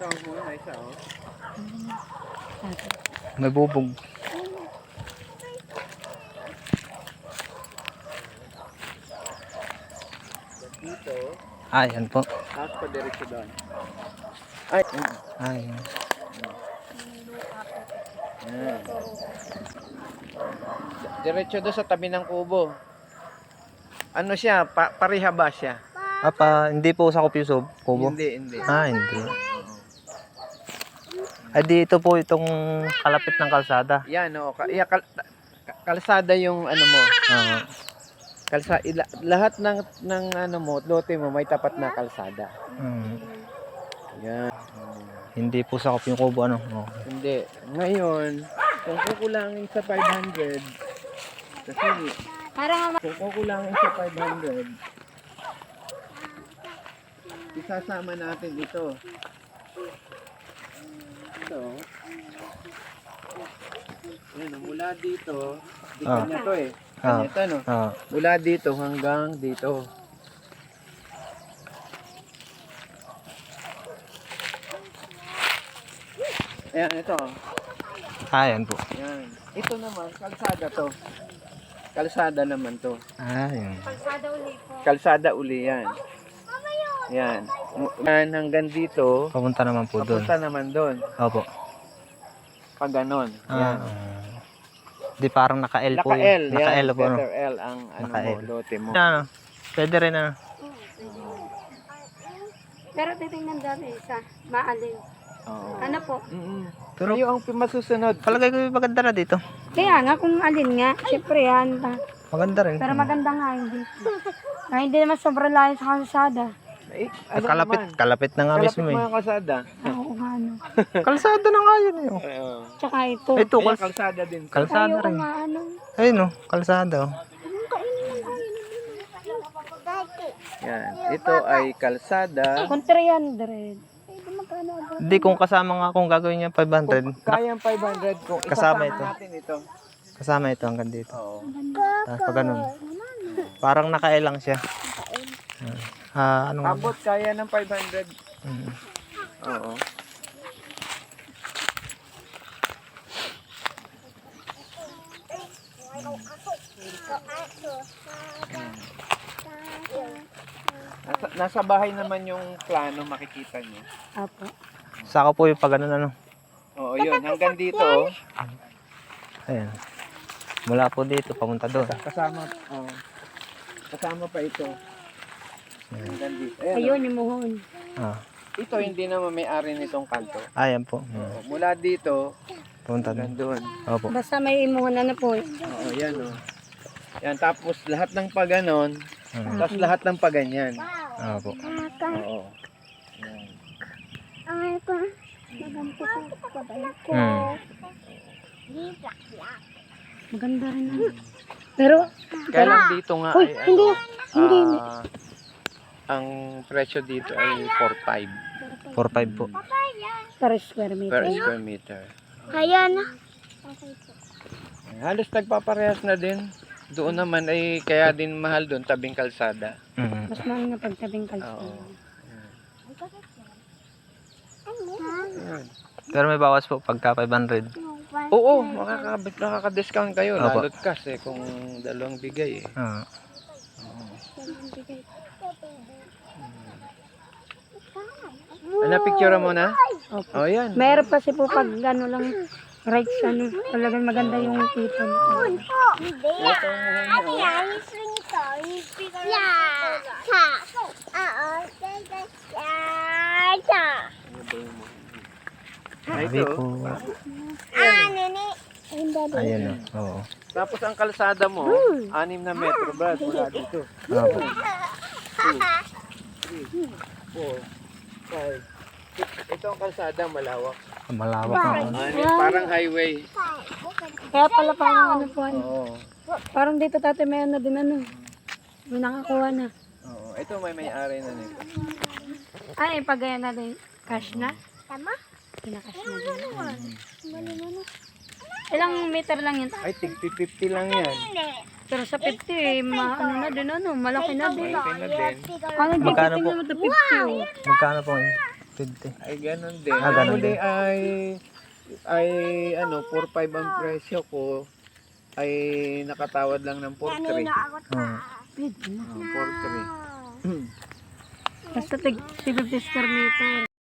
Ito ang muna isa, oh. May bubog. Dito. Yan po. Tapos pa diretso doon. Ay. Ay. Yan. Diretso doon sa tabi ng kubo. Ano siya? Pareha ba siya? Hindi po sa Kupyusob, kubo? Hindi. Hindi. Ay, dito po itong kalapit ng kalsada. Yan, oh. Kalsada yung ano mo. Lahat ng ano mo, lote mo may tapat na kalsada. Yan. Hindi po sa yung kubo, ano? Hindi. Ngayon, kung kukulangin sa 500, kasi kung kukulangin sa 500, isasama natin ito. Ito. Yan, mula dito, di kanya to eh. Kanya ito, no? Mula dito hanggang dito. Ayan, ito. Yan po. Yan. Ito naman, kalsada to. Kalsada naman to. Yan. Kalsada uli yan. Yan. Yan hanggang dito. Papunta naman po doon. Papunta naman doon. Opo. Pag ganon. Yan. Di parang naka-L po. Naka-L. Naka-L po. Letter L ang ano mo, lote mo. Pwede rin ano. Pero titingnan dami isa, maalin. Oo. Ano po? Pero yung masusunod. Palagay ko maganda na dito. Kaya nga kung alin nga, syempre yan. Maganda rin. Pero maganda nga hindi. Hindi naman sobrang layo sa kalsada. Ano Kalapit na nga kalapit mismo mo eh. yung kalsada. Oo nga ano. Kalsada na nga yun eh. Tsaka ito. Ito, Ayan, kalsada din. kalsada rin. Ano. Ayun kalsada. Yan. Ito ay kalsada. Kung 300. Hindi, kung kasama nga kung gagawin niya 500. Kayang 500 kung Kasama isasama ito. natin ito. Kasama ito hanggang dito. Oo. Tapos pag ganun. Parang naka-L lang siya. Ano nga ba? Abot kaya ng 500. Oo. Nasa bahay naman yung plano, makikita niyo. Apo. Saka po yung pag ano. Oo, yun. Hanggang dito, oh. Ayan. Mula po dito, papunta doon. Kasama pa ito. Hanggang dito. Ayan, Ayun yung muhon. ito hindi naman may-ari nitong kanto. Ayan po. Oo, mula dito, Papunta hanggang doon. doon. Opo. Basta may muhon ano po. Oo, yan, oh. Yan, tapos lahat ng paganon, tapos lahat ng paganyan. Opo. Oo. Yan. Maganda rin ano. Pero, Kaya lang dito nga Uy, ay hindi. ang presyo dito ay 4.5 4.5 po. per square per meter. square meter. Ayan. Halos nagpaparehas na din. Doon naman ay kaya din mahal doon, tabing kalsada. Mas mahal na pagtabing kalsada. Oo. Yan. Pero may bawas po pagka 500. Oo, makaka-discount kayo. Opo. Lalot kasi kung dalawang bigay eh. Ano, picture mo na? Opo. Oh, yan. Meron pa po pag ano lang, rights ano, talagang maganda yung tipon. Ay, Sabi ito. po. Ayan o. Oo. Tapos ang kalsada mo, 6 na metro, Brad, mula dito. Opo. 4, 5, 6. Ito ang kalsada, malawak. Malawak na. Parang highway. Kaya pala parang ano po, Oo. parang dito tati may ano din ano, may nakakuha na. Oo. Ito may-ari na nito. Ay, pag ganyan natin, cash na? Tama? Pinakash na din. Ilang meter lang yan? Ay, tig 50 lang yan. Pero sa 50, ano na din ano, malaki na din. Malaki na din. Ano dito Magkano po? tingnan mo ito 50 oh. Magkano po yun? 50. Ay, ganun din. Ah, Ang ganun huli din. ay 4-5 ang presyo ko. Ay nakatawad lang ng 4-3. Oo. 4-3. Basta tig 50 square meter.